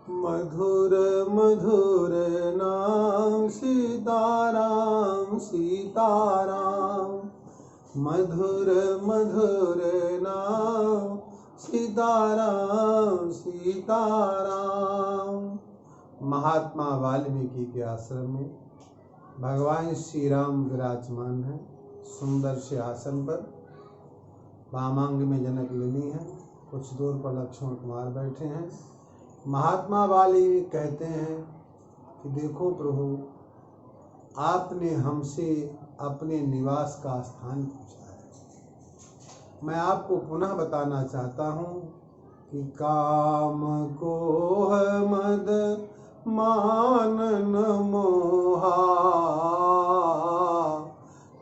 मधुर मधुर नाम सीताराम सीताराम, मधुर मधुर नाम सीताराम सीताराम। महात्मा वाल्मीकि के आश्रम में भगवान श्री राम विराजमान है। सुंदर से आसन पर वामांग में जनक लेनी है, कुछ दूर पर लक्ष्मण कुमार बैठे हैं। महात्मा वाल्मीकि कहते हैं कि देखो प्रभु, आपने हमसे अपने निवास का स्थान पूछा है। मैं आपको पुनः बताना चाहता हूँ कि काम को मद मानन मोहा,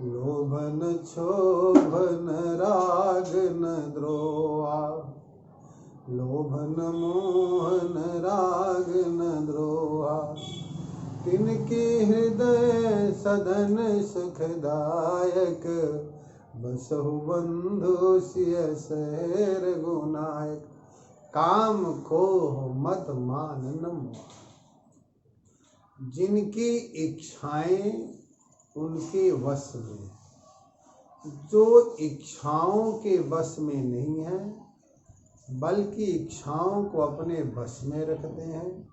लोभन क्षोभन राग न द्रोहा, लोभन मोहन राग न द्रोहा, तिनके हृदय सदन सुखदायक, बसहु बंधु सिय सहर गुनायक। काम को मत मानन मोहा, जिनकी इच्छाएं उनके वश में, जो इच्छाओं के वश में नहीं है बल्कि इच्छाओं को अपने वश में रखते हैं,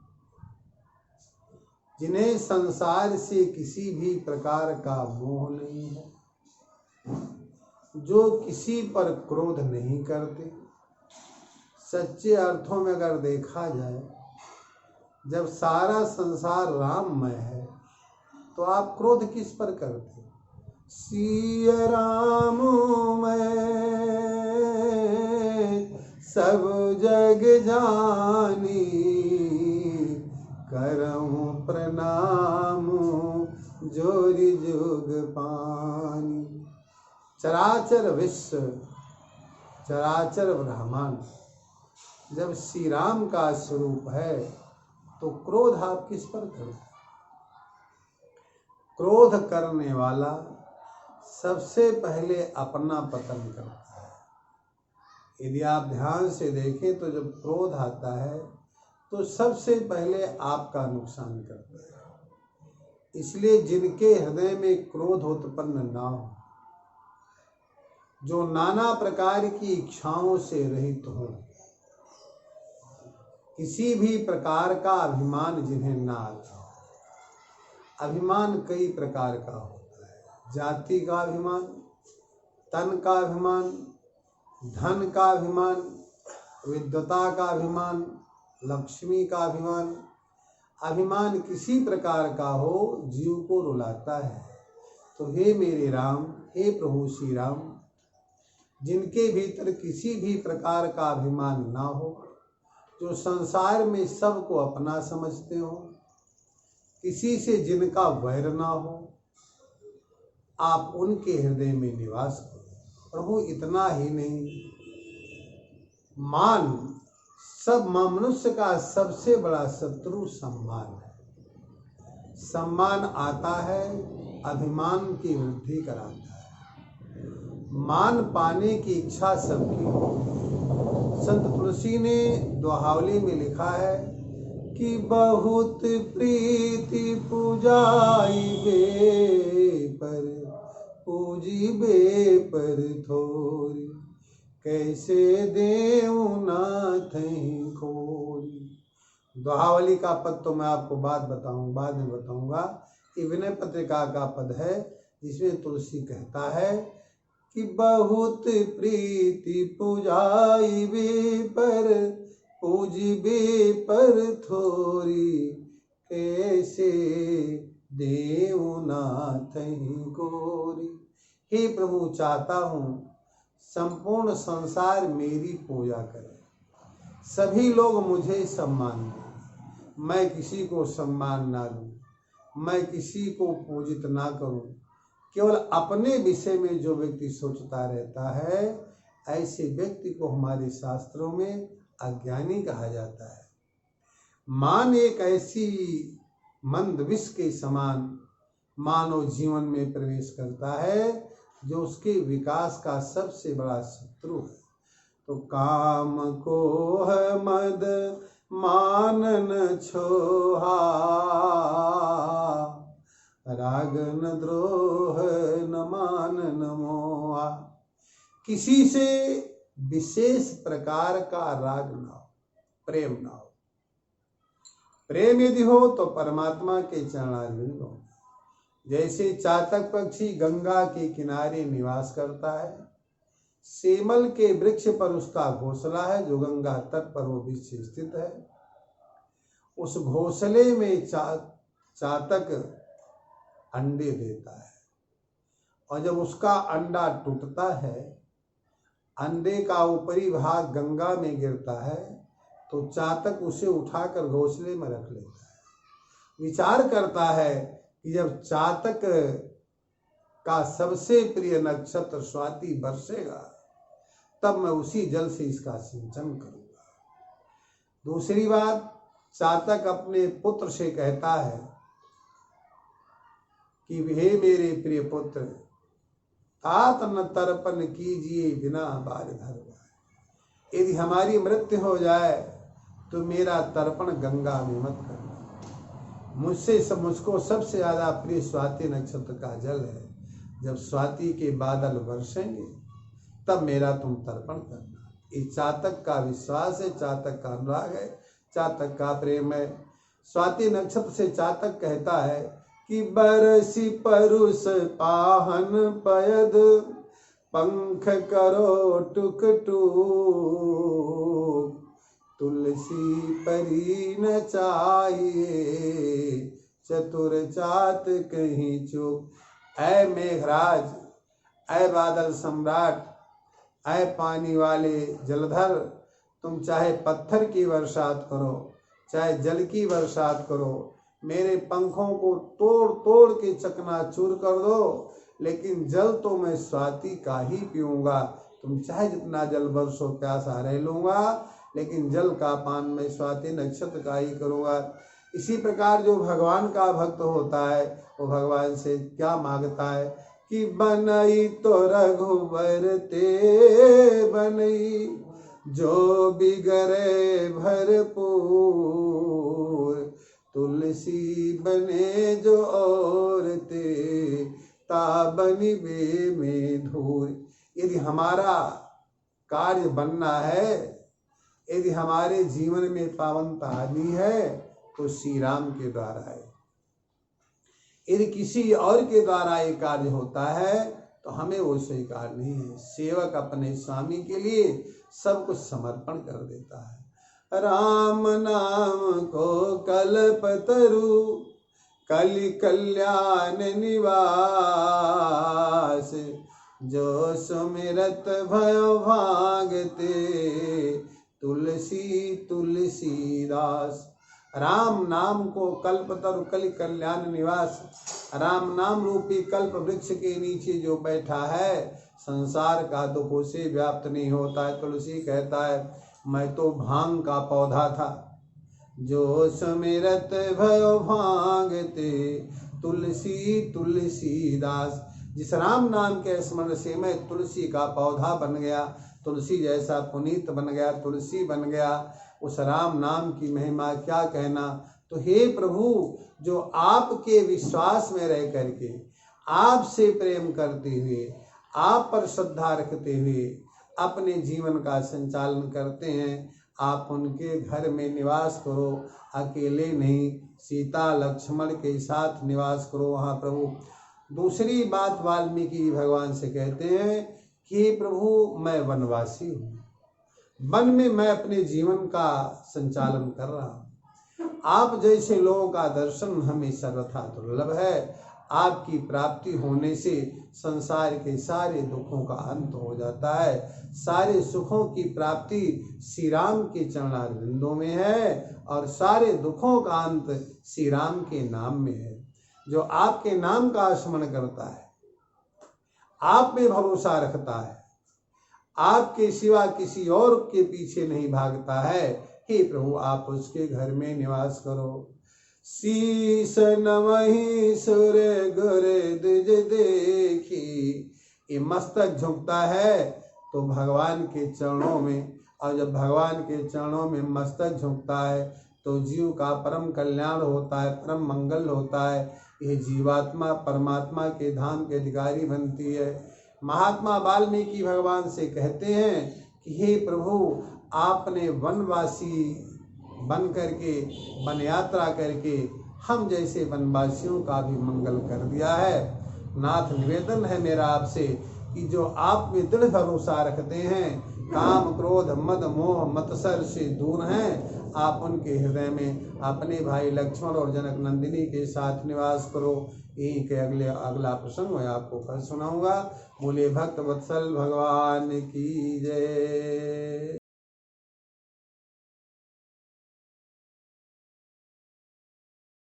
जिन्हें संसार से किसी भी प्रकार का मोह नहीं है, जो किसी पर क्रोध नहीं करते। सच्चे अर्थों में अगर देखा जाए, जब सारा संसार राममय है तो आप क्रोध किस पर करते? सिय राम मैं सब जग जानी, करऊं प्रणाम जोरि जुग पानी। चराचर विश्व, चराचर ब्रह्मांड जब श्री राम का स्वरूप है तो क्रोध आप किस पर करते? क्रोध करने वाला सबसे पहले अपना पतन करता है। यदि आप ध्यान से देखें तो जब क्रोध आता है तो सबसे पहले आपका नुकसान करता है। इसलिए जिनके हृदय में क्रोध उत्पन्न ना हो, जो नाना प्रकार की इच्छाओं से रहित हो, किसी भी प्रकार का अभिमान जिन्हें ना आता हो। अभिमान कई प्रकार का होता है। जाति का अभिमान, तन का अभिमान, धन का अभिमान, विद्वता का अभिमान, लक्ष्मी का अभिमान। अभिमान किसी प्रकार का हो जीव को रुलाता है। तो हे मेरे राम, हे प्रभु श्री राम, जिनके भीतर किसी भी प्रकार का अभिमान ना हो, जो संसार में सबको अपना समझते हो, किसी से जिनका वैर ना हो, आप उनके हृदय में निवास करो। प्रभु इतना ही नहीं, मान, सब मनुष्य का सबसे बड़ा शत्रु सम्मान है। सम्मान आता है, अभिमान की वृद्धि कराता है। मान पाने की इच्छा सबकी हो। संत तुलसी ने दोहावली में लिखा है कि बहुत प्रीति पूजाई बे पर, पूजी बे पर थोरी, कैसे देऊं नाथहीं खोरी। दोहावली का पद तो मैं आपको बाद में बताऊंगा। ये विनय पत्रिका का पद है, जिसमें तुलसी कहता है कि बहुत प्रीति पूजाई बे पर, पूजिबे पर थोरी, कैसे देऊं नाथहीं गोरी। हे प्रभु, चाहता हूँ संपूर्ण संसार मेरी पूजा करे, सभी लोग मुझे सम्मान दें, मैं किसी को सम्मान ना दूं, मैं किसी को पूजित ना करूं। केवल अपने विषय में जो व्यक्ति सोचता रहता है, ऐसे व्यक्ति को हमारे शास्त्रों में अज्ञानी कहा जाता है। मान एक ऐसी मंद विष के समान मानव जीवन में प्रवेश करता है, जो उसके विकास का सबसे बड़ा शत्रु है। तो काम को है मद मानन छोहा, रागन द्रोह न मानन मोहा। किसी से विशेष प्रकार का राग ना हो, प्रेम ना हो। प्रेम यदि हो तो परमात्मा के चरणारविंद हो। जैसे चातक पक्षी गंगा के किनारे निवास करता है, सेमल के वृक्ष पर उसका घोंसला है जो गंगा तट पर वो वृक्ष स्थित है। उस घोंसले में चातक अंडे देता है, और जब उसका अंडा टूटता है, अंडे का ऊपरी भाग गंगा में गिरता है, तो चातक उसे उठाकर घोंसले में रख लेता है। विचार करता है कि जब चातक का सबसे प्रिय नक्षत्र स्वाति बरसेगा, तब मैं उसी जल से इसका सिंचन करूंगा। दूसरी बात, चातक अपने पुत्र से कहता है कि हे मेरे प्रिय पुत्र, तात न तर्पण कीजिए बिना बार धर्म। यदि हमारी मृत्यु हो जाए तो मेरा तर्पण गंगा में मत करना। मुझको सबसे ज्यादा प्रिय स्वाति नक्षत्र का जल है। जब स्वाति के बादल बरसेंगे तब मेरा तुम तर्पण करना। ये चातक का विश्वास है, चातक का अनुराग है, चातक का प्रेम है। स्वाति नक्षत्र से चातक कहता है कि बरसी परुष पाहन पयद, पंख करो टुक टूक, तुलसी परी न चाहिए, चतुर चात कहीं चूक। ऐ मेघराज, ऐ बादल सम्राट, ऐ पानी वाले जलधर, तुम चाहे पत्थर की बरसात करो, चाहे जल की बरसात करो, मेरे पंखों को तोड़ तोड़ के चकनाचूर कर दो, लेकिन जल तो मैं स्वाति का ही पीऊंगा। तुम चाहे जितना जल बरसो प्यासा रह लूंगा, लेकिन जल का पान मैं स्वाति नक्षत्र का ही करूंगा। इसी प्रकार जो भगवान का भक्त होता है वो भगवान से क्या मांगता है कि बनई तो रघुवर ते बनई, जो बिगड़े भरपूर, तुलसी बने जो और ते, ता बनी वे में धूर। यदि हमारा कार्य बनना है, यदि हमारे जीवन में पावनता आनी है, तो श्री राम के द्वारा है। यदि किसी और के द्वारा ये कार्य होता है तो हमें वो स्वीकार नहीं है। सेवक अपने स्वामी के लिए सब कुछ समर्पण कर देता है। राम नाम को कल्पतरु, कलि कल्याण निवास, जो सुमिरत भयो भागते, तुलसी तुलसीदास। राम नाम को कल्पतरु कलि कल्याण निवास, राम नाम रूपी कल्प वृक्ष के नीचे जो बैठा है, संसार का दुख उसे व्याप्त नहीं होता है। तुलसी कहता है मैं तो भांग का पौधा था, जो सुमिरत भयो भांगते, तुलसी तुलसीदास। जिस राम नाम के स्मरण से मैं तुलसी का पौधा बन गया, तुलसी जैसा पुनीत बन गया, तुलसी बन गया, उस राम नाम की महिमा क्या कहना। तो हे प्रभु, जो आपके विश्वास में रह करके आपसे प्रेम करते हुए, आप पर श्रद्धा रखते हुए अपने जीवन का संचालन करते हैं, आप उनके घर में निवास करो। अकेले नहीं, सीता लक्ष्मण के साथ निवास करो वहाँ प्रभु। दूसरी बात वाल्मीकि भगवान से कहते हैं कि प्रभु मैं वनवासी हूँ, वन में मैं अपने जीवन का संचालन कर रहा हूँ। आप जैसे लोगों का दर्शन हमें सर्वथा दुर्लभ है। आपकी प्राप्ति होने से संसार के सारे दुखों का अंत हो जाता है। सारे सुखों की प्राप्ति श्री राम के चरणारविंदों में है, और सारे दुखों का अंत श्री राम के नाम में है। जो आपके नाम का स्मरण करता है, आप में भरोसा रखता है, आपके सिवा किसी और के पीछे नहीं भागता है, हे प्रभु आप उसके घर में निवास करो। शीस नमहि सुर गुर द्विज देखी। ये मस्तक झुकता है तो भगवान के चरणों में और जब भगवान के चरणों में मस्तक झुकता है तो जीव का परम कल्याण होता है, परम मंगल होता है। यह जीवात्मा परमात्मा के धाम के अधिकारी बनती है। महात्मा वाल्मीकि भगवान से कहते हैं कि हे प्रभु, आपने वनवासी बन करके, वन यात्रा करके हम जैसे वनवासियों का भी मंगल कर दिया है। नाथ, निवेदन है मेरा आपसे कि जो आप में दृढ़ भरोसा रखते हैं, काम क्रोध मद मोह मत्सर से दूर हैं, आप उनके हृदय में अपने भाई लक्ष्मण और जनक नंदिनी के साथ निवास करो। यही के अगला प्रसंग मैं आपको कल सुनाऊंगा। बोले भक्त वत्सल भगवान की जय।